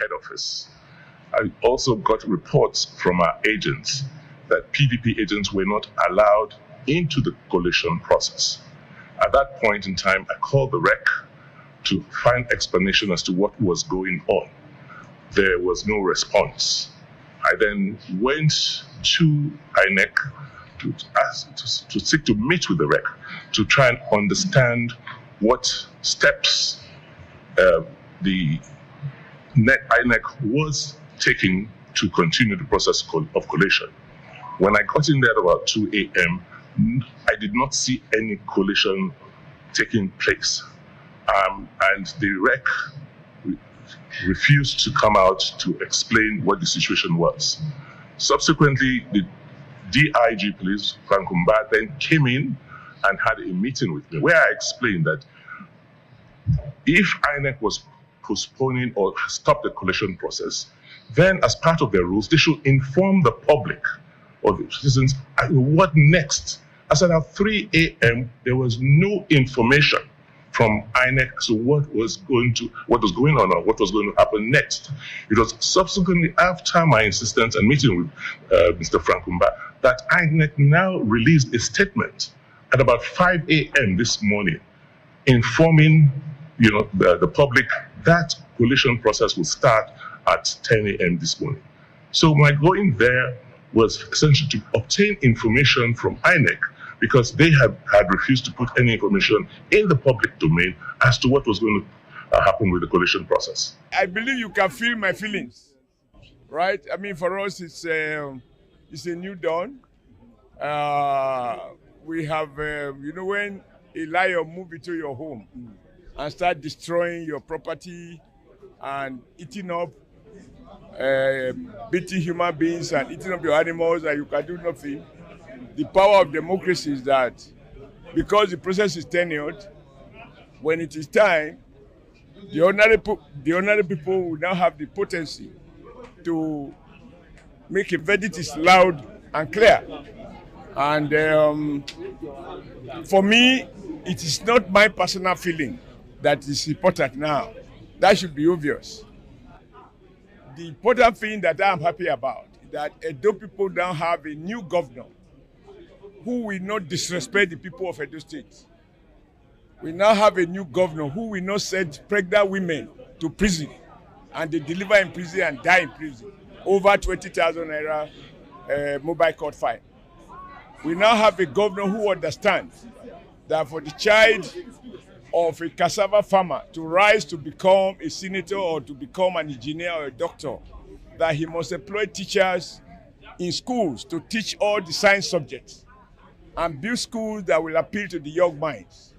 head office, I also got reports from our agents that PDP agents were not allowed into the collation process. At that point in time, I called the REC to find explanation as to what was going on. There was no response. I then went to INEC to seek to meet with the REC to try and understand what steps the INEC was taking to continue the process of collation. When I got in there at about 2 a.m., I did not see any collation taking place. And the REC refused to come out to explain what the situation was. Subsequently, the DIG police, Frank Umba, then came in and had a meeting with me where I explained that if INEC was postponing or stop the collation process, then as part of their rules, they should inform the public or the citizens what next. As at 3 a.m., there was no information from INEC as to what was going on or what was going to happen next. It was subsequently after my insistence and meeting with Mr. Frank Umba that INEC now released a statement at about 5 a.m. this morning, informing the public that collation process will start at 10 a.m. this morning. So my going there was essentially to obtain information from INEC, because they had refused to put any information in the public domain as to what was going to happen with the collation process. I believe you can feel my feelings, right? I mean, for us, it's a new dawn. We have, when a lion moves into your home and start destroying your property and eating up, beating human beings and eating up your animals, and you can do nothing. The power of democracy is that because the process is tenured, when it is time, the ordinary people will now have the potency to make a verdict is loud and clear. And for me, it is not my personal feeling that is important now. That should be obvious. The important thing that I am happy about is that Edo people now have a new governor who will not disrespect the people of Edo State. We now have a new governor who will not send pregnant women to prison and they deliver in prison and die in prison. Over 20,000 naira mobile court fine. We now have a governor who understands that for the child of a cassava farmer to rise to become a senator or to become an engineer or a doctor, that he must employ teachers in schools to teach all the science subjects and build schools that will appeal to the young minds.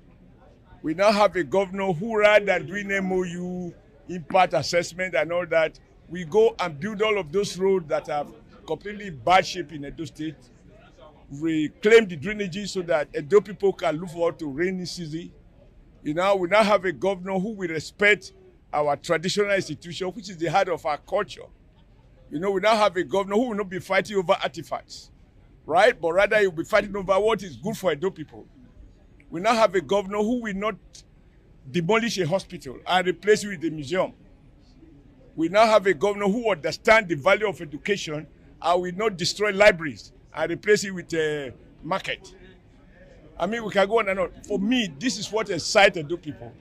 We now have a governor who, rather than doing MOU, impact assessment and all that, we go and build all of those roads that are completely bad shape in Edo State, reclaim the drainages so that Edo people can look forward to rainy season. We now have a governor who will respect our traditional institution, which is the heart of our culture. We now have a governor who will not be fighting over artifacts, right? But rather he will be fighting over what is good for Edo people. We now have a governor who will not demolish a hospital and replace it with a museum. We now have a governor who understands the value of education and will not destroy libraries and replace it with a market. I mean, we can go on and on. For me, this is what excites Edo people.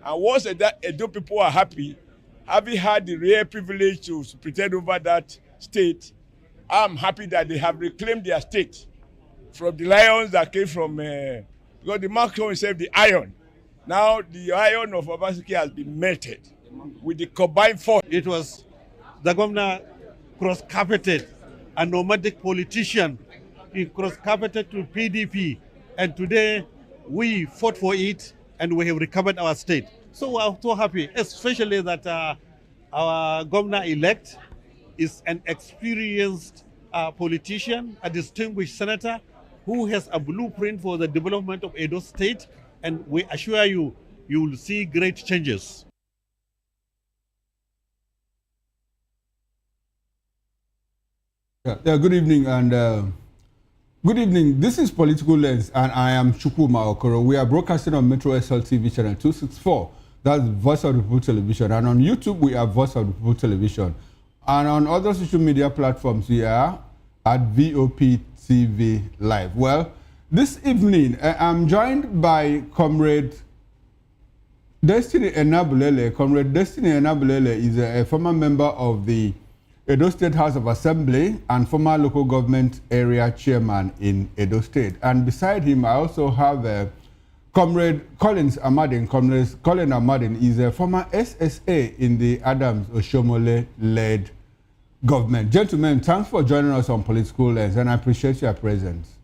And once Edo people are happy, having had the rare privilege to pretend over that state, I'm happy that they have reclaimed their state from the lions that came from, because the mark himself, the iron. Now the iron of Obaseki has been melted with the combined force. It was the governor cross-carpeted, a nomadic politician. He cross-carpeted to PDP. And today we fought for it and we have recovered our state. So we are so happy, especially that our governor-elect is an experienced politician, a distinguished senator who has a blueprint for the development of Edo State, and we assure you, you will see great changes. Good evening, and good evening. This is Political Lens, and I am Chukwuma Okoro. We are broadcasting on Metro SL TV channel 264. That's Voice of the People Television. And on YouTube, we are Voice of the People Television. And on other social media platforms, we are at VOP TV Live. Well, this evening, I'm joined by Comrade Destiny Enabulele. Comrade Destiny Enabulele is a former member of the Edo State House of Assembly and former local government area chairman in Edo State. And beside him, I also have Comrade Collins Amadin. Comrade Colin Amadin is a former SSA in the Adams Oshomole-led government. Gentlemen, thanks for joining us on Political Lens, and I appreciate your presence.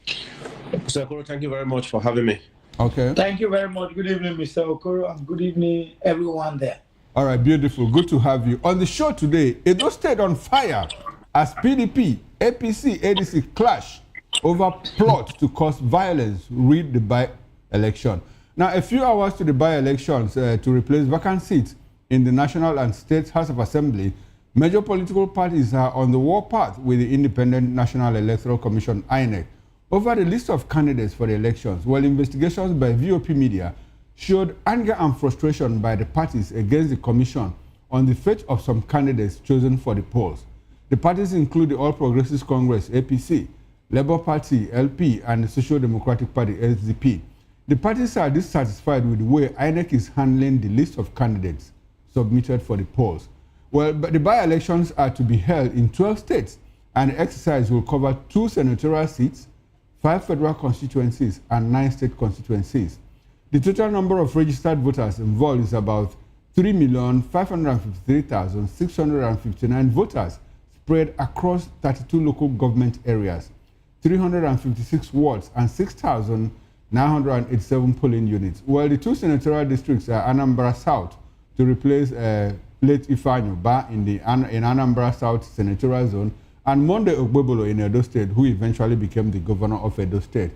Mr. Okoro, thank you very much for having me. Okay. Thank you very much. Good evening, Mr. Okoro, and good evening, everyone there. All right, beautiful. Good to have you. On the show today, Edo State on fire as PDP, APC, ADC clash over plot to cause violence, read the by-election. Now, a few hours to the by-elections to replace vacant seats in the National and State House of Assembly, major political parties are on the warpath with the Independent National Electoral Commission, INEC, over the list of candidates for the elections. While investigations by VOP media showed anger and frustration by the parties against the commission on the fate of some candidates chosen for the polls. The parties include the All Progressives Congress, APC, Labour Party, LP, and the Social Democratic Party, SDP. The parties are dissatisfied with the way INEC is handling the list of candidates submitted for the polls. Well, but the by-elections are to be held in 12 states, and the exercise will cover 2 senatorial seats, 5 federal constituencies, and 9 state constituencies. The total number of registered voters involved is about 3,553,659 voters spread across 32 local government areas, 356 wards, and 6,987 polling units. While the 2 senatorial districts are Anambra South to replace late Ifanyo Ba in Anambra South senatorial zone, and Monday Ogbebolo in Edo State, who eventually became the governor of Edo State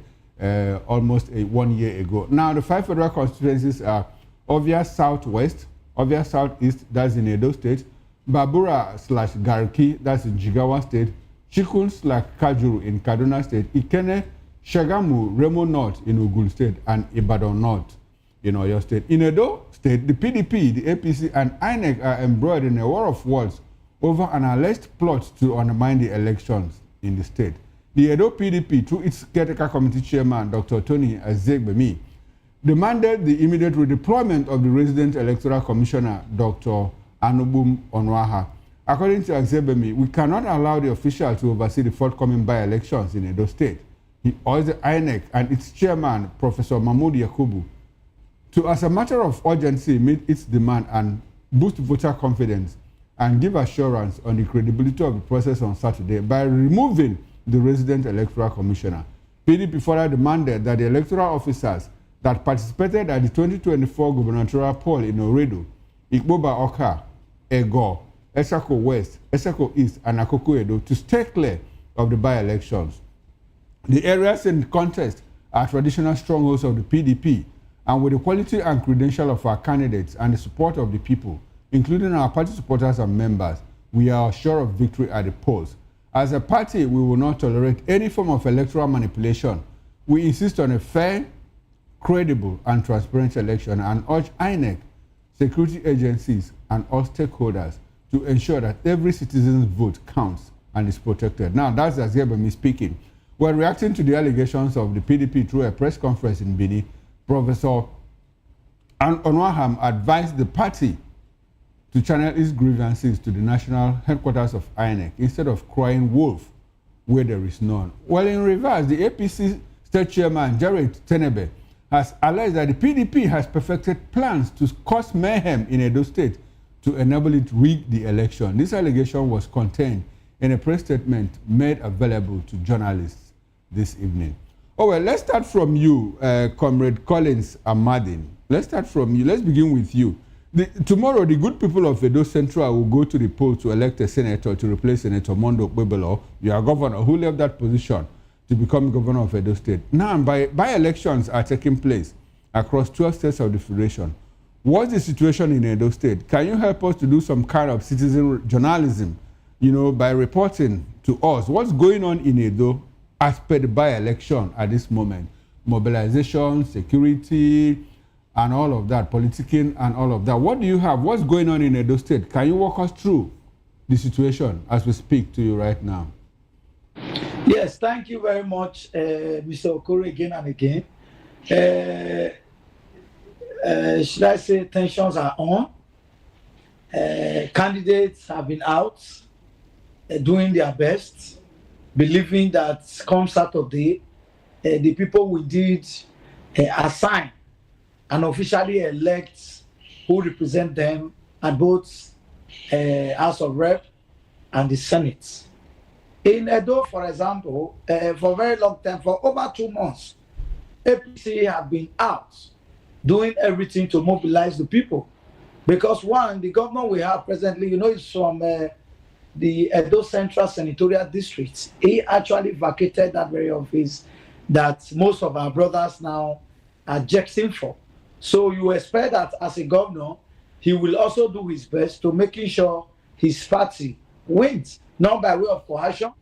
almost 1 year ago. Now, the 5 federal constituencies are Ovia Southwest, Ovia Southeast, that's in Edo State, Babura/Garki, that's in Jigawa State, Chikun/Kajuru in Kaduna State, Ikene, Shagamu, Remo North in Ogun State, and Ibadan North in Oyo State. In Edo State, the PDP, the APC, and INEC are embroiled in a war of words over an alleged plot to undermine the elections in the state. The Edo PDP, through its caretaker committee chairman, Dr. Tony Azegbemi, demanded the immediate redeployment of the resident electoral commissioner, Dr. Anubum Onwaha. According to Azegbemi, we cannot allow the official to oversee the forthcoming by-elections in Edo State. He urged the INEC and its chairman, Professor Mahmoud Yakubu, to, as a matter of urgency, meet its demand and boost voter confidence and give assurance on the credibility of the process on Saturday by removing the resident electoral commissioner. PDP further demanded that the electoral officers that participated at the 2024 gubernatorial poll in Oredo, Ikpoba Oka, Ego, Esako West, Esako East, and Akoko Edo to stay clear of the by-elections. The areas in contest are traditional strongholds of the PDP, and with the quality and credential of our candidates and the support of the people, including our party supporters and members, we are sure of victory at the polls. As a party, we will not tolerate any form of electoral manipulation. We insist on a fair, credible, and transparent election and urge INEC, security agencies, and all stakeholders to ensure that every citizen's vote counts and is protected. Now, that's Azegbemi speaking. We're reacting to the allegations of the PDP through a press conference in Bini. Professor Onwaham advised the party to channel its grievances to the national headquarters of INEC instead of crying wolf where there is none. Well, in reverse, the APC state chairman, Jared Tenebe, has alleged that the PDP has perfected plans to cause mayhem in Edo State to enable it to rig the election. This allegation was contained in a press statement made available to journalists this evening. Oh, well, let's start from you, Comrade Collins Amadin. Let's start from you. Let's begin with you. Tomorrow, the good people of Edo Central will go to the poll to elect a senator to replace Senator Mondo Ogbebolo, your governor, who left that position to become governor of Edo State. Now, by-elections are taking place across 12 states of the Federation. What's the situation in Edo State? Can you help us to do some kind of citizen journalism, by reporting to us what's going on in Edo as per the by-election at this moment? Mobilization, security, and all of that, politicking and all of that. What do you have? What's going on in Edo State? Can you walk us through the situation as we speak to you right now? Yes, thank you very much, Mr. Okoro, again and again. Should I say tensions are on? Candidates have been out doing their best, believing that come Saturday, the people we did assign and officially elect who represent them at both House of Rep and the Senate. In Edo, for example, for a very long time, for over 2 months, APC have been out doing everything to mobilize the people. Because one, the governor we have presently, is from the Edo Central Senatorial District. He actually vacated that very office that most of our brothers now are jacksing for. So you expect that as a governor, he will also do his best to making sure his party wins, not by way of coercion,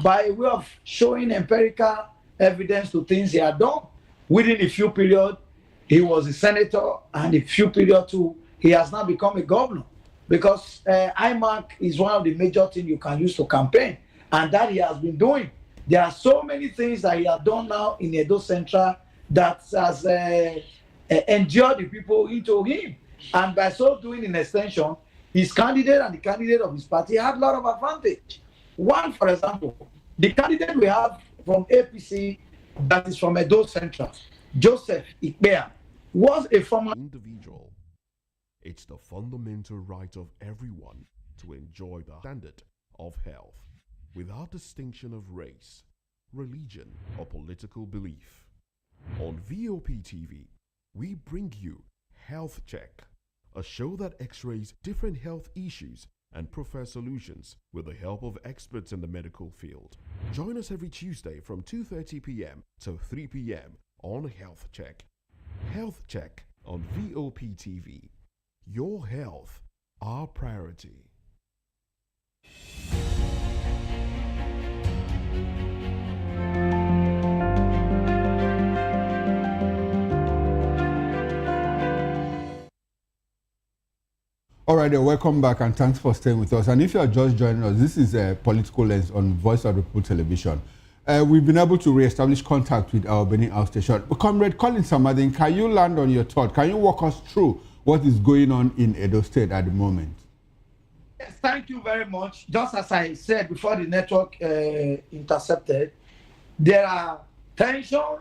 by way of showing empirical evidence to things he had done. Within a few periods, he was a senator, and a few periods too, he has now become a governor. Because IMAC is one of the major things you can use to campaign, and that he has been doing. There are so many things that he has done now in Edo Central that has endured the people into him. And by so doing, in extension, his candidate and the candidate of his party had a lot of advantage. One, for example, the candidate we have from APC that is from Edo Central, Joseph Ikpea, was a former individual. It's the fundamental right of everyone to enjoy the standard of health without distinction of race, religion, or political belief. On VOP TV, we bring you Health Check, a show that x-rays different health issues and provides solutions with the help of experts in the medical field. Join us every Tuesday from 2:30 p.m. to 3 p.m. on Health Check. Health Check on VOP TV. Your health, our priority. All right, welcome back, and thanks for staying with us. And if you are just joining us, this is a Political Lens on Voice of the People Television. We've been able to re-establish contact with our Benin outstation. Comrade Colin Samadin, can you land on your thought? Can you walk us through what is going on in Edo State at the moment? Yes, thank you very much. Just as I said before the network intercepted, there are tension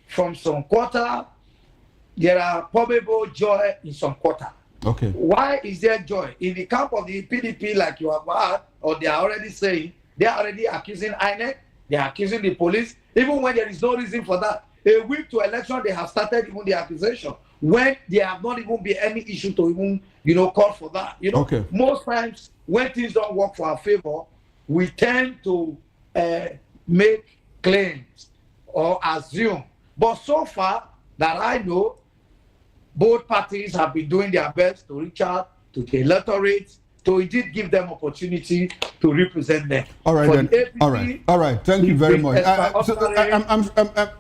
from some quarter. There are probable joy in some quarter. Okay. Why is there joy? In the camp of the PDP, like you have heard, or they are already saying, they are already accusing INEC, they are accusing the police, even when there is no reason for that. A week to election, they have started even the accusation, when there have not even been any issue to even, call for that. Okay. Most times, when things don't work for our favor, we tend to make claims or assume. But so far that I know, both parties have been doing their best to reach out to the electorate, to indeed give them opportunity to represent them. All right, then. APC, all right. Thank you very much.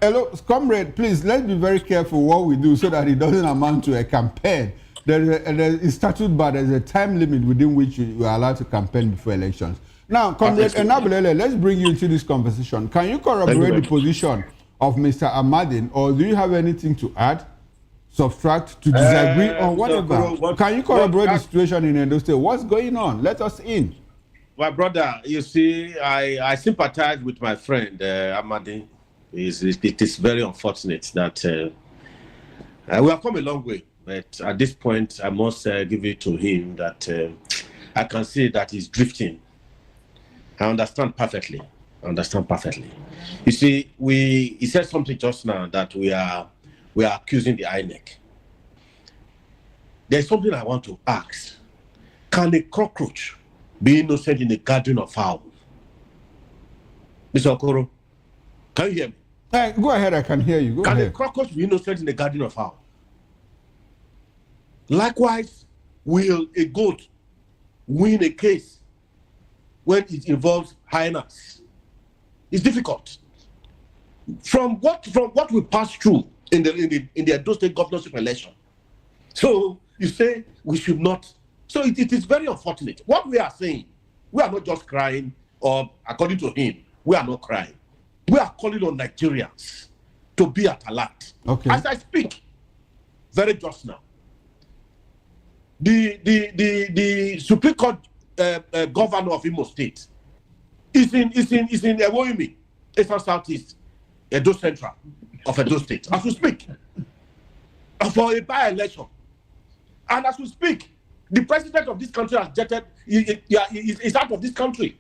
Hello, comrade, please, let's be very careful what we do so that it doesn't amount to a campaign. It's statute, but there's a time limit within which you are allowed to campaign before elections. Now, comrade Enabulele, let's bring you into this conversation. Can you corroborate the position of Mr. Amadin, or do you have anything to add? Subtract, to disagree, or whatever. Can you corroborate the situation in Edo State? What's going on? Let us in. My brother, you see, I sympathize with my friend Amadi. It is very unfortunate that we have come a long way, but at this point, I must give it to him that I can see that he's drifting. I understand perfectly. You see, he said something just now that we are accusing the INEC. There's something I want to ask. Can a cockroach be innocent in the garden of fowl? Mr. Okoro, can you hear me? Go ahead, I can hear you. Can a cockroach be innocent in the garden of fowl? Likewise, will a goat win a case when it involves hyenas? It's difficult. From what we pass through in the Edo State governorship election. So you say we should not. So it is very unfortunate. What we are saying, we are not just crying, or according to him, we are not crying. We are calling on Nigerians to be at alert. Okay. As I speak, very just now, the Supreme Court governor of Imo State is in Ewoimi, Eastern Southeast, Edo Central of Edo State, as we speak, for a by-election. And as we speak, the president of this country has jetted, is out of this country.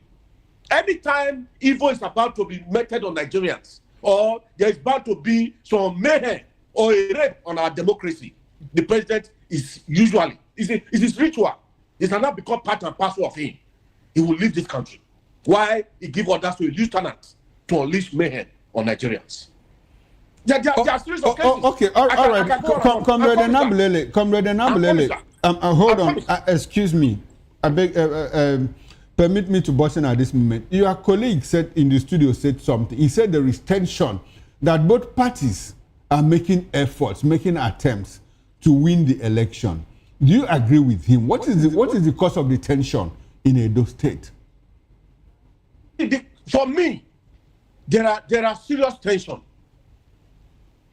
Anytime evil is about to be meted on Nigerians, or there is about to be some mayhem or a rape on our democracy, the president is usually, it's his ritual. It has not become part and parcel of him. He will leave this country. Why he give orders to a lieutenant to unleash mayhem on Nigerians? There are series of cases. Okay, all right. Comrade Nambulele, hold on. Excuse me. I beg, permit me to butt in at this moment. Your colleague said in the studio said something. He said there is tension, that both parties are making efforts, making attempts to win the election. Do you agree with him? What is the cause of the tension in Edo State? For me, there are serious tension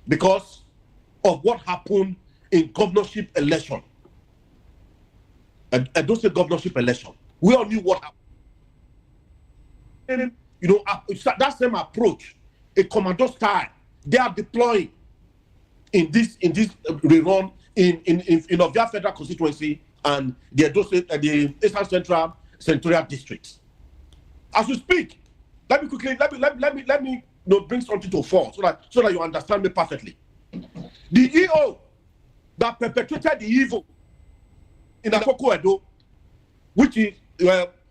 because of what happened in governorship election. Edo State governorship election. We all knew what happened. You know, that same approach, a commando style, they are deploying in this rerun in Ovia Federal Constituency and the Edo State, the Eastern Central Senatorial District. As we speak, let me bring something to fore so that you understand me perfectly. The EO that perpetrated the evil in Akoko Edo, which is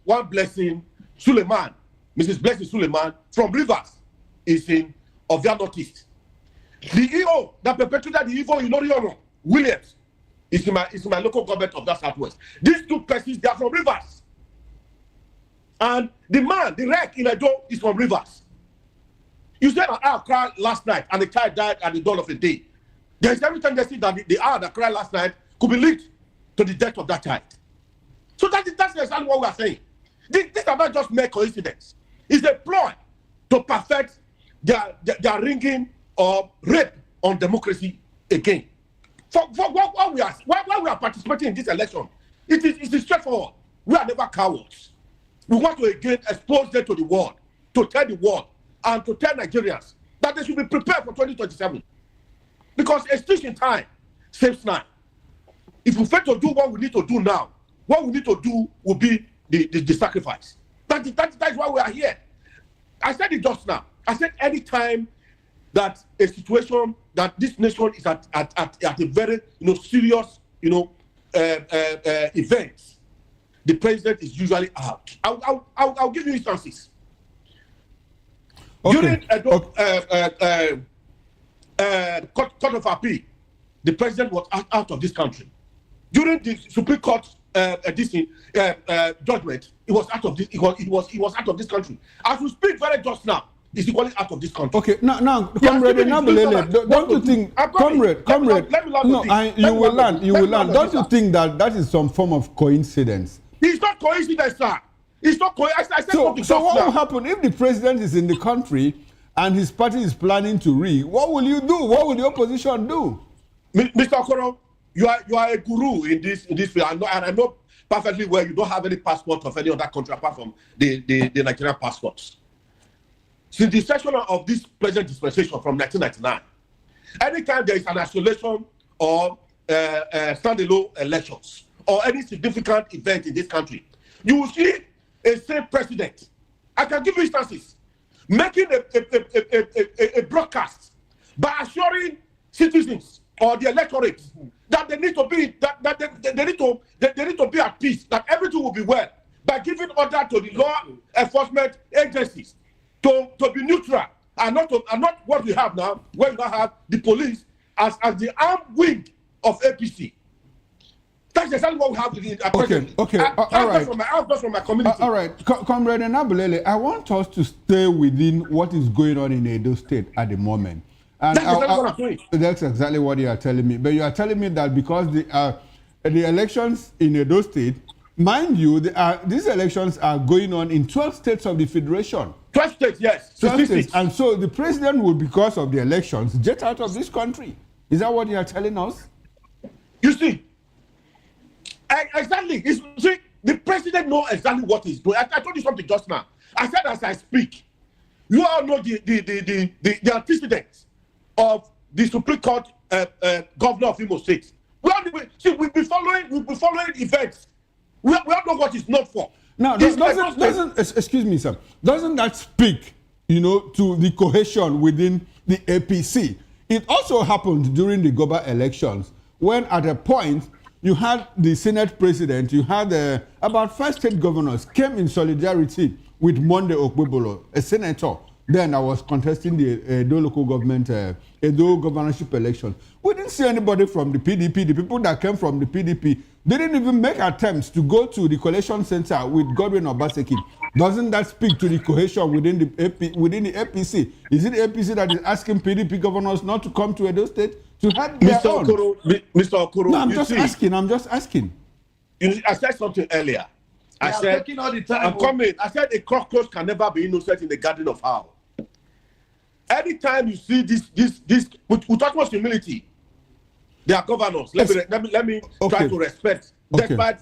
one blessing Suleiman, Mrs. Blessing Suleiman from Rivers, is in Ovia Northeast. The EO that perpetrated the evil in Oriono, Williams, is in my local government of that Southwest. These two persons, they are from Rivers. And the man, the wreck in Edo, is from Rivers. You said an owl cried last night and the child died at the dawn of the day. There is every tendency that the owl that cried last night could be linked to the death of that child. So that's exactly what we are saying. These are not just mere coincidence. It's a ploy to perfect their ringing or rape on democracy again. For what we are participating in this election, it is straightforward. We are never cowards. We want to again expose them to the world, to tell the world, and to tell Nigerians that they should be prepared for 2027. Because a stitch in time saves nine. If we fail to do what we need to do now, what we need to do will be the sacrifice. That is why we are here. I said it just now. I said any time that a situation that this nation is at a very serious event, the president is usually out. I'll give you instances. Okay. During Court of Appeal, the president was out of this country. During the Supreme Court judgment, he was out of this. He was out of this country. As we speak, very just now, he's equally out of this country. Okay, now, Comrade Nambulele, don't you think, Comrade? You will learn. Don't you think that is some form of coincidence? It's not coincidence, sir. It's not coincidence. So what will happen if the president is in the country and his party is planning to rig? What will you do? What will the opposition do? Mr. Okoro, you are a guru in this field. I know perfectly well you don't have any passport of any other country apart from the Nigerian passports. Since the session of this present dispensation from 1999, anytime there is an isolation or standalone elections or any significant event in this country, you will see a same president. I can give you instances, making a broadcast by assuring citizens or the electorate that they need to be they need to be at peace, that everything will be well, by giving order to the law enforcement agencies to be neutral and not what we have now, where we now have the police as the armed wing of APC. That's exactly what we have in Okay. All right. From my community. All right, Comrade Nambulele, I want us to stay within what is going on in Edo State at the moment. And That's exactly what I'm doing. That's exactly what you are telling me. But you are telling me that because the elections in Edo State, mind you, these elections are going on in 12 states of the Federation. 12 states, yes. 12 states. And so the president will, because of the elections, get out of this country. Is that what you are telling us? You see, exactly. See, the president knows exactly what he's doing. I told you something just now. I said as I speak, you all know the antecedents of the Supreme Court governor of Imo State. We'll be following events. We all know what it's not for. Now, excuse me, sir. Doesn't that speak, to the cohesion within the APC? It also happened during the Goba elections when, at a point, you had the Senate president, you had about 5 state governors came in solidarity with Monde Okpebolo, a senator. Then I was contesting the Edo local government, Edo governorship election. We didn't see anybody from the PDP. The people that came from the PDP didn't even make attempts to go to the collation center with Godwin Obaseki. Doesn't that speak to the cohesion within the APC? Is it the APC that is asking PDP governors not to come to Edo State to have their own? Mr. Okoro, no, I'm just asking. I said something earlier. I said, all the time, I'm coming. I said a cockroach can never be innocent in the garden of How. Anytime you see this with utmost humility, they are governors. Let me try to respect. Despite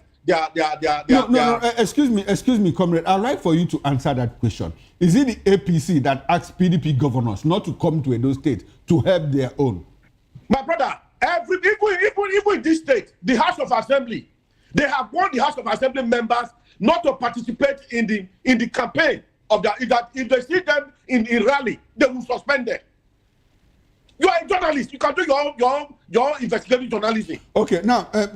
excuse me, comrade. I'd like for you to answer that question. Is it the APC that asks PDP governors not to come to Edo State to help their own? My brother, even in this state, the House of Assembly, they have warned the House of Assembly members not to participate in the campaign of that. If they see them in rally, they will suspend them. You are a journalist. You can do your investigative journalism. Okay, now, Comrade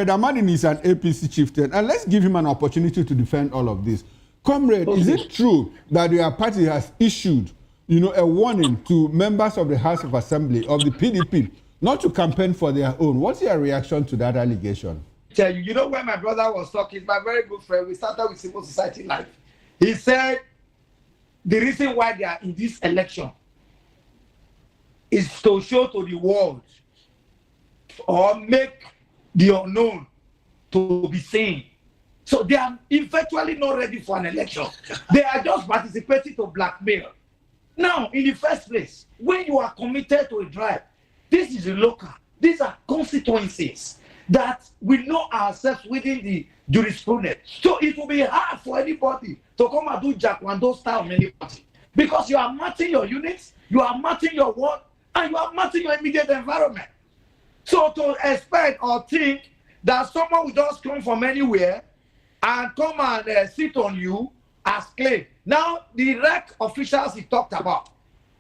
Amadin is an APC chieftain, and let's give him an opportunity to defend all of this. Comrade, is it true that your party has issued, a warning to members of the House of Assembly of the PDP not to campaign for their own? What's your reaction to that allegation? Tell you, when my brother was talking, my very good friend, we started with civil society life. He said the reason why they are in this election is to show to the world or make the unknown to be seen. So they are eventually not ready for an election. They are just participating to blackmail. Now, in the first place, when you are committed to a drive, this is a local. These are constituencies that we know ourselves within the jurisprudence. So it will be hard for anybody to come and do Jack Wando style of anybody. Because you are matching your units, you are matching your work, and you are matching your immediate environment. So to expect or think that someone will just come from anywhere and come and sit on you as claim. Now, the REC officials he talked about,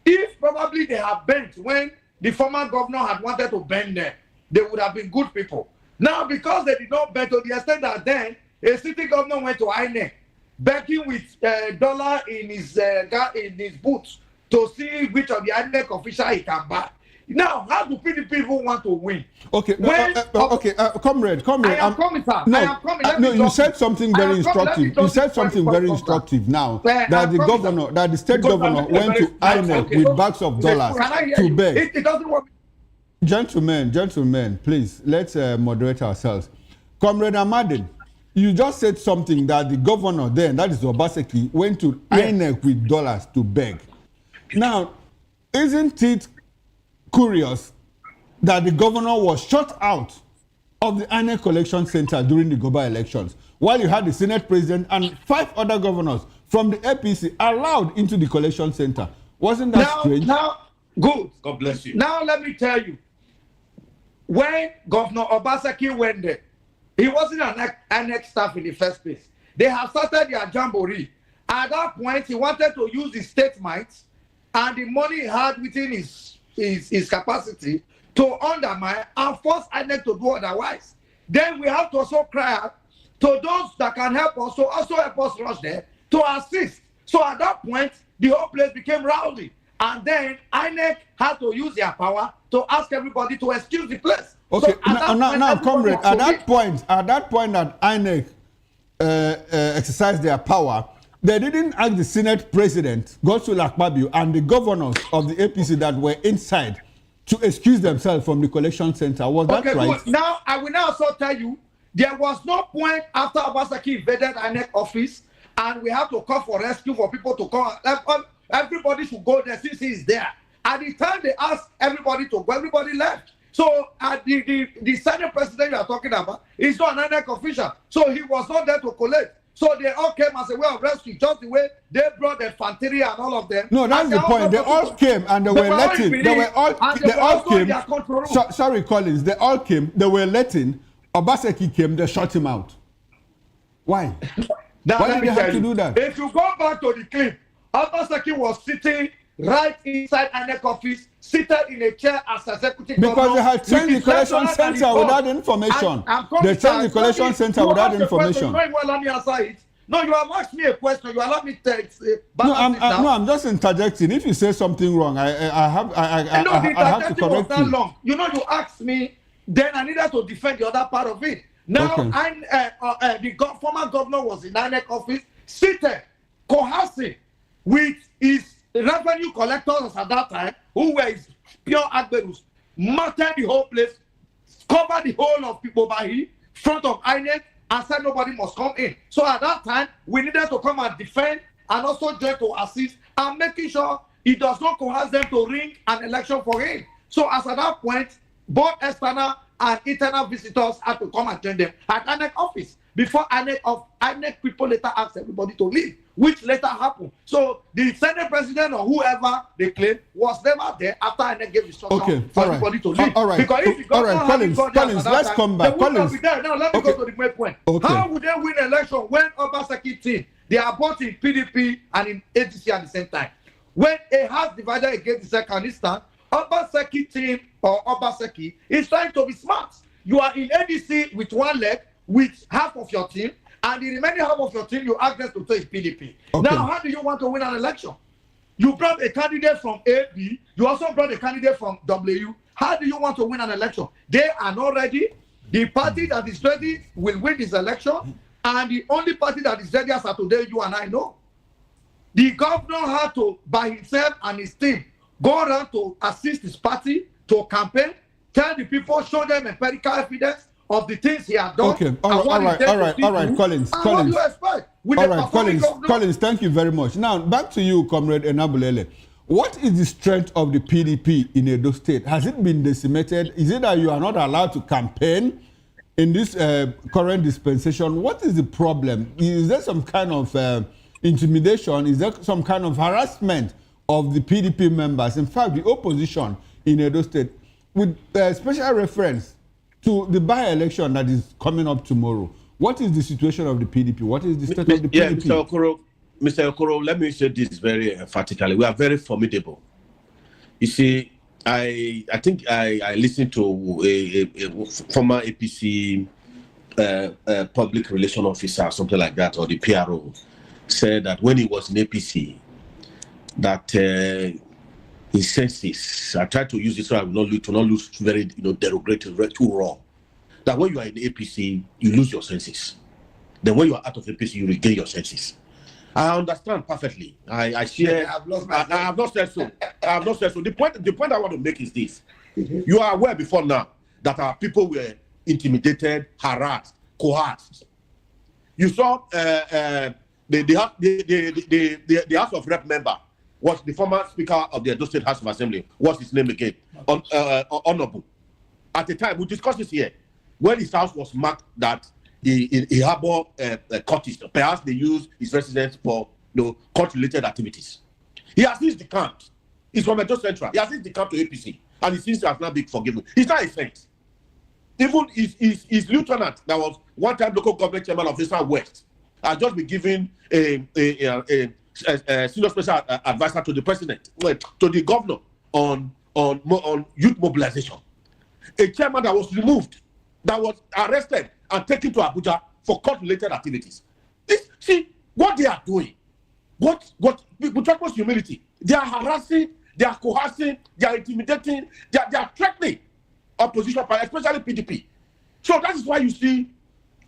if probably they have bent when the former governor had wanted to bend them, they would have been good people. Now, because they did not bend to the extent that then a city governor went to INEC, begging with dollar in his boots to see which of the INEC official he can buy. Now, how do people want to win? Okay, comrade. I am coming, sir. No, I am coming. You said something very instructive. You said something very instructive now that the state governor went to INEC with bags of dollars to beg. It doesn't work. Gentlemen, please, let's moderate ourselves. Comrade Amadin, you just said something that the governor then, that is Obaseki, went to INEC with dollars to beg. Now, isn't it curious that the governor was shut out of the INEC collection center during the Goba elections, while you had the Senate president and 5 other governors from the APC allowed into the collection center? Wasn't that strange? Now, good. God bless you. Now, let me tell you. When Governor Obaseki went there, he wasn't an INEC staff in the first place. They have started their jamboree. At that point, he wanted to use his state might and the money he had within his capacity to undermine and force INEC to do otherwise. Then we have to also cry out to those that can help us, to also help us rush there to assist. So at that point, the whole place became rowdy. And then INEC had to use their power to ask everybody to excuse the place. Okay, so now, comrade, at that point that INEC exercised their power, they didn't ask the Senate President, Godswill Akpabio, and the governors of the APC that were inside to excuse themselves from the collection center. Was that right? Good. Now, I will now also tell you, there was no point after Obaseki invaded INEC office and we have to call for rescue for people to come. Everybody should go there since he is there. At the time they asked everybody to go, everybody left. So the Senate President you are talking about is not an INEC official. So he was not there to collect. So they all came as a way of rescue, just the way they brought the Fantiri and all of them. No, that's the point. They all came and they were letting. They all came. Sorry, Collins. They all came. They were letting. Obaseki came. They shut him out. Why? Why did they have to do that? If you go back to the clip, Obaseki was sitting right inside INEC office, seated in a chair as executive governor. Because they had changed the collection center without information. They changed the collection center without information. Let me answer it. No, you have asked me a question. You allow me to no, I'm just interjecting. If you say something wrong, I have to correct you. Long. You know, you asked me, then I needed to defend the other part of it. Now, the former governor was in INEC office, seated, coercing with his revenue collectors at that time, who were his pure adversaries, martyred the whole place, covered the whole of people by him, front of INEC, and said nobody must come in. So at that time, we needed to come and defend and also join to assist and making sure he does not coerce them to ring an election for him. So as at that point, both external and internal visitors had to come and join them at INEC office. Before INEC people later asked everybody to leave, which later happened. So the Senate President or whoever they claim was never there after INEC gave instruction for everybody to leave. All right. Because if the government Collins, let's come back. Collins, now let me go to the main point. Okay. How would they win election when Obaseki team, they are both in PDP and in ADC at the same time? When a house divided against the second instance, Obaseki team or Obaseki is trying to be smart. You are in ADC with one leg, with half of your team, and the remaining half of your team, you ask them to take PDP. Okay. Now, how do you want to win an election? You brought a candidate from AB, you also brought a candidate from W. How do you want to win an election? They are not ready. The party that is ready will win this election, and the only party that is ready as of today, you and I know. The governor had to, by himself and his team, go around to assist his party to campaign, tell the people, show them empirical evidence of the things he has done. Okay, all right, Collins. What do you expect? Collins, thank you very much. Now, back to you, Comrade Enabulele. What is the strength of the PDP in Edo State? Has it been decimated? Is it that you are not allowed to campaign in this current dispensation? What is the problem? Is there some kind of intimidation? Is there some kind of harassment of the PDP members? In fact, the opposition in Edo State, with special reference to the by-election that is coming up tomorrow. What is the situation of the PDP? What is the state of the PDP? Mr. Okoro, let me say this very emphatically. We are very formidable. You see, I think I listened to a former APC public relation officer, something like that, or the PRO, said that when he was in APC, that his senses, I tried to use it so I will not lose very derogatory, too raw. That when you are in the APC, you lose your senses. Then when you are out of APC, you regain your senses. I understand perfectly. I share. I have not said so. I have not said so. The point I want to make is this: you are aware before now that our people were intimidated, harassed, coerced. You saw the House of Rep member was the former Speaker of the Edo State House of Assembly. What's his name again? Honorable. At the time, we discussed this here, when his house was marked that he harbored cultists. Perhaps they use his residence for cult-related activities. He has since decamped. He's from Edo Central. He has since decamped to APC, and he seems to have not been forgiven. He's not a saint. Even his lieutenant, that was one time local government chairman of Eastern West, has just been given a senior special advisor to the president, to the governor on youth mobilization. A chairman that was removed, that was arrested and taken to Abuja for cult-related activities. See what they are doing. With utmost humility, they are harassing, they are coercing, they are intimidating, they are threatening opposition, especially PDP. So that is why you see,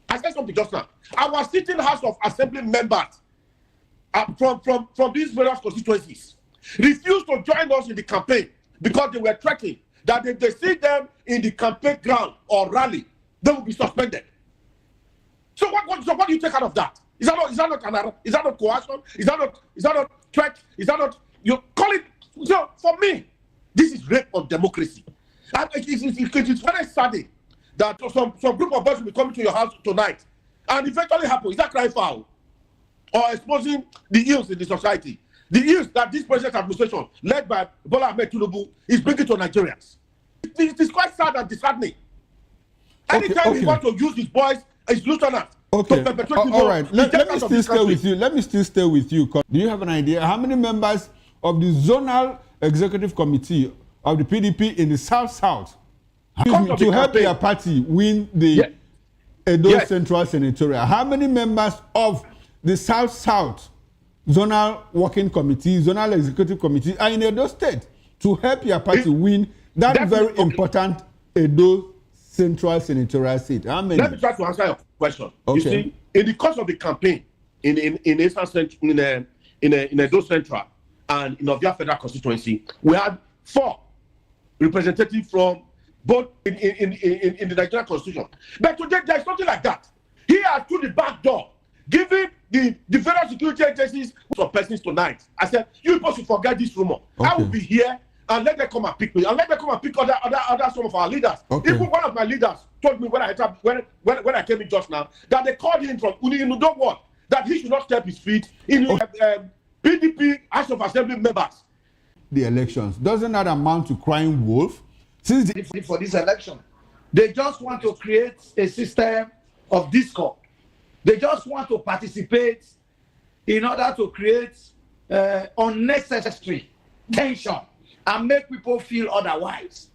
I said something just now. Our sitting House of Assembly members from these various constituencies refused to join us in the campaign because they were threatening that if they see them in the campaign ground or rally, they will be suspended. So what do you take out of that? Is that not coercion? Is that not threat? Is that not, you call it? So for me, this is rape of democracy. And it's very sad that some group of boys will be coming to your house tonight and eventually happen. Is that crying foul? Or exposing the ills in the society? The ills that this present administration, led by Bola Ahmed Tinubu, is bringing to Nigerians. It is quite sad and disheartening. Anytime he wants to use his boys, his lieutenants, to perpetrate all right. Let me still stay with you. Let me still stay with you. Do you have an idea how many members of the zonal executive committee of the PDP in the South to help your party win the Edo Central Senatorial? How many members of the South zonal working committee, zonal executive committee are in Edo State to help your party win that very important Edo Central Senatorial seat? How many? Let me try to answer your question. You see, in the course of the campaign in Edo Central and in Ovia Federal Constituency, we had 4 representatives from both in the Nigerian Constitution. But today there is something like that. He has through the back door giving the federal security agencies some persons tonight. I said, you people should forget this rumor. I will be here and let them come and pick me. And let them come and pick other some of our leaders. Even one of my leaders told me when I came in just now that they called him from Uninudo Ward that he should not step his feet in PDP House of Assembly members. The elections, doesn't that amount to crying wolf? Since for this election, they just want to create a system of discord. They just want to participate in order to create unnecessary tension and make people feel otherwise.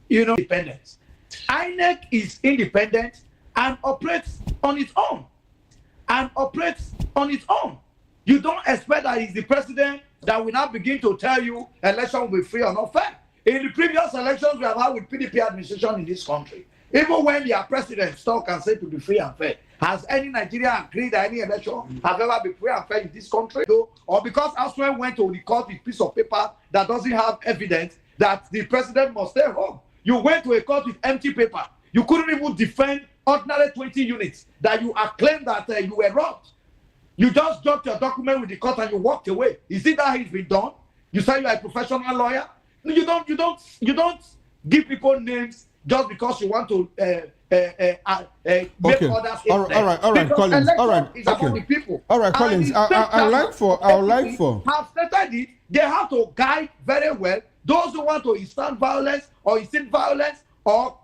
Independence. INEC is independent and operates on its own. You don't expect that it's the president that will now begin to tell you election will be free or not fair. In the previous elections we have had with PDP administration in this country, even when their president talk and say to be free and fair, has any Nigerian agreed that any election has ever been free and fair in this country? Or because Aswen went to the court with a piece of paper that doesn't have evidence that the president must stay home. You went to a court with empty paper. You couldn't even defend ordinary 20 units that you acclaimed that you were robbed. You just dropped your document with the court and you walked away. Is it that it's been done? You say you are a professional lawyer? No, you don't give people names just because you want to make others. All right, Collins. All right, about the people. All right, Collins. I would like for have stated it. They have to guide very well those who want to instant violence or instant violence or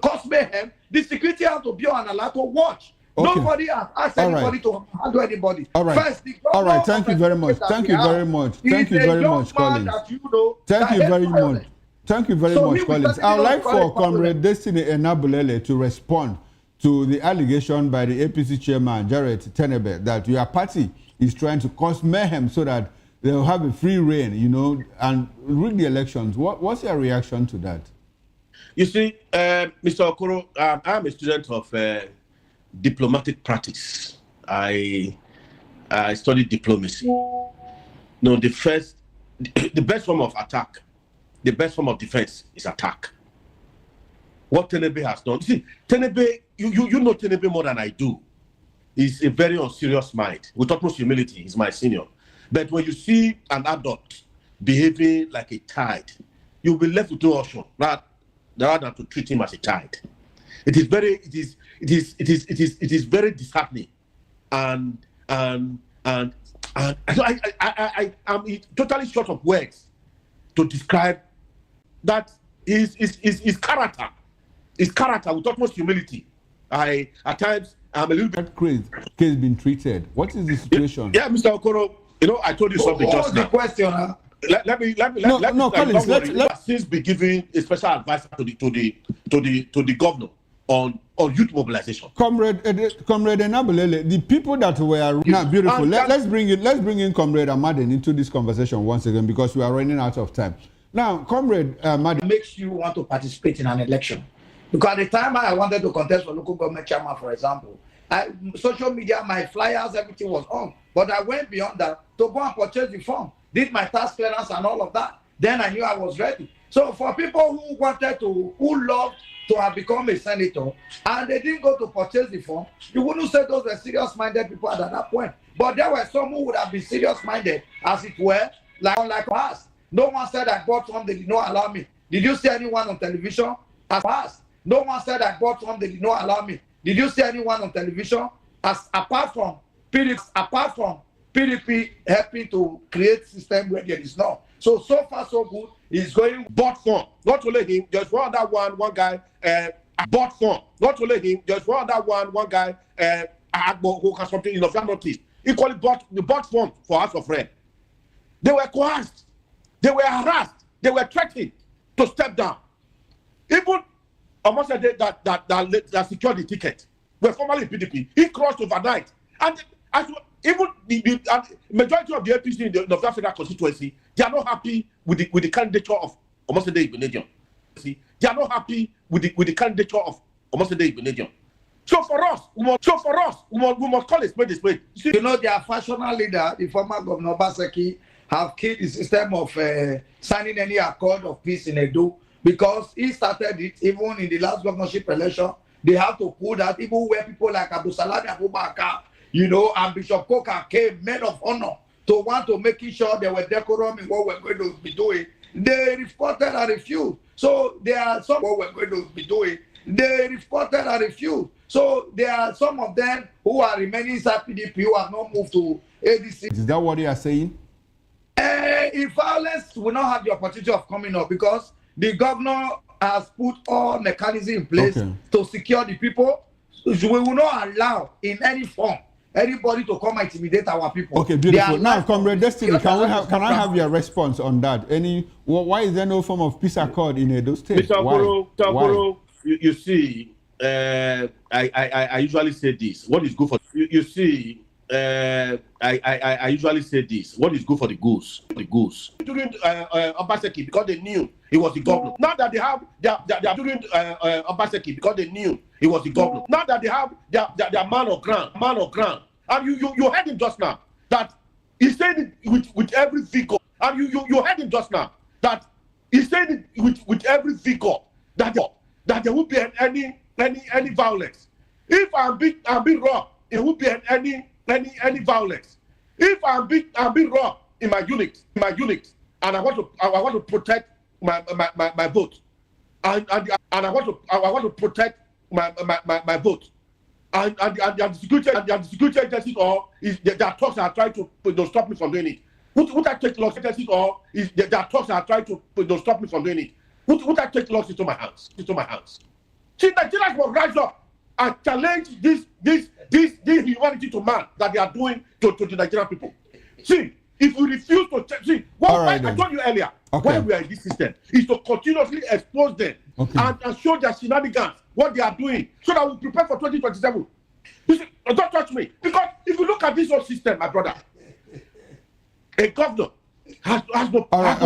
cause mayhem. The security have to be on alert to watch. Nobody has asked anybody to handle anybody. All right. First, all right. Thank you very much. Thank you very much. Thank you very much, Collins. Thank you very much. Thank you very much, Collins. I would like for Comrade Destiny Enabulele to respond to the allegation by the APC chairman, Jared Tenebe, that your party is trying to cause mayhem so that they'll have a free reign, and rig the elections. What's your reaction to that? You see, Mr. Okoro, I'm a student of diplomatic practice. I studied diplomacy. No, the best form of attack, the best form of defense is attack. What Tenebe has done, see, Tenebe, you know Tenebe more than I do. He's a very unserious mind. With utmost humility, he's my senior. But when you see an adult behaving like a child, you'll be left with no option rather than to treat him as a child. It is very disheartening, and I'm totally short of words to describe that his character with utmost humility. At times I'm a little bit case been treated. What is the situation? Yeah, Mr. Okoro, I told you something just now. What's the question? Huh? Let me Collins, let's since be giving a special advice to the governor on youth mobilization. Comrade Enabulele, the people that were now beautiful. Let's bring in Comrade Amaden into this conversation once again because we are running out of time. Now, Comrade Amaden makes you want to participate in an election. Because at the time I wanted to contest for local government chairman, for example, social media, my flyers, everything was on. But I went beyond that to go and purchase the form, did my tax clearance and all of that. Then I knew I was ready. So for people who loved to have become a senator and they didn't go to purchase the form, you wouldn't say those were serious-minded people at that point. But there were some who would have been serious-minded, as it were, like us. No one said I bought some, they did not allow me. Did you see anyone on television? As us. No one said I bought some, they did not allow me. Did you see anyone on television? Apart from PDP helping to create system where there is none. So far so good. He's going bought form. Not only him, there's one other one guy bought form. Not only him, there's one other one guy who has something in the noticed. Equally bought form for House of Rep. They were coerced, they were harassed, they were threatened to step down. Even almost a day that secured the ticket were formerly PDP. He crossed overnight. And even the majority of the APC in the North African constituency, they are not happy with the candidature of almost a day Intimidation. They are not happy with the candidature of almost a day Intimidation. So for us, we must call it spade a spade. You know, their factional leader, the former Governor Obaseki, have killed the system of signing any accord of peace in Edo, because he started it even in the last governorship election. They have to pull that, even where people like Abu Salami Abubakar, you know, and Bishop Coker came, men of honor, to want to make sure they were decorum in what we're going to be doing. They reported and refused. So there are some what we're going to be doing. They reported and refused. So there are some of them who are remaining inside PDP who have not moved to ADC. Is that what you are saying? If violence will not have the opportunity of coming up, because the governor has put all mechanisms in place to secure the people. We will not allow in any form anybody to come and intimidate our people. Okay, beautiful. Now, Comrade Destiny, can I have your response on that? Why is there no form of peace accord in Edo State? Why? You see, I usually say this. What is good for you see? I usually say this. What is good for the goose? The goose. During Obaseki, because they knew he was the governor. Now that they are during Obaseki, because they knew he was the governor. Now that they have their man of ground. And you heard him just now that he said it with every vigor. And you heard him just now that he said it with every vigor that there won't be any violence. If I'm being wrong, it won't be any violence. If I'm being wrong in my unit, and I want to protect my vote, and I want to protect my vote, and the security agencies or their talks are trying to stop me from doing it. Would I take laws agencies or their talks are trying to stop me from doing it? Would I take laws into my hands? See, Nigerians will rise up and challenge this humanity to man that they are doing to the Nigerian people. See, if we refuse to see, I told you earlier, why we are in this system is to continuously expose them and show their shenanigans, what they are doing, so that we prepare for 2027. You see, don't touch me, because if you look at this whole system, my brother, a governor has no power.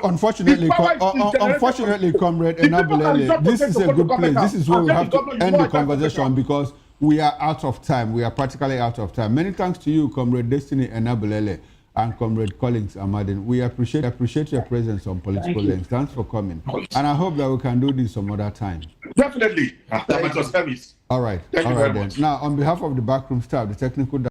Unfortunately, Comrade Enabulele, this is a good place. This is where we have to end the conversation, because we are out of time. We are practically out of time. Many thanks to you, Comrade Destiny Enabulele and Comrade Collins Amadin. We appreciate your presence on Political Lens. Thanks for coming. And I hope that we can do this some other time. Definitely. That was service. All right. Thank you very much. Now, on behalf of the backroom staff, the technical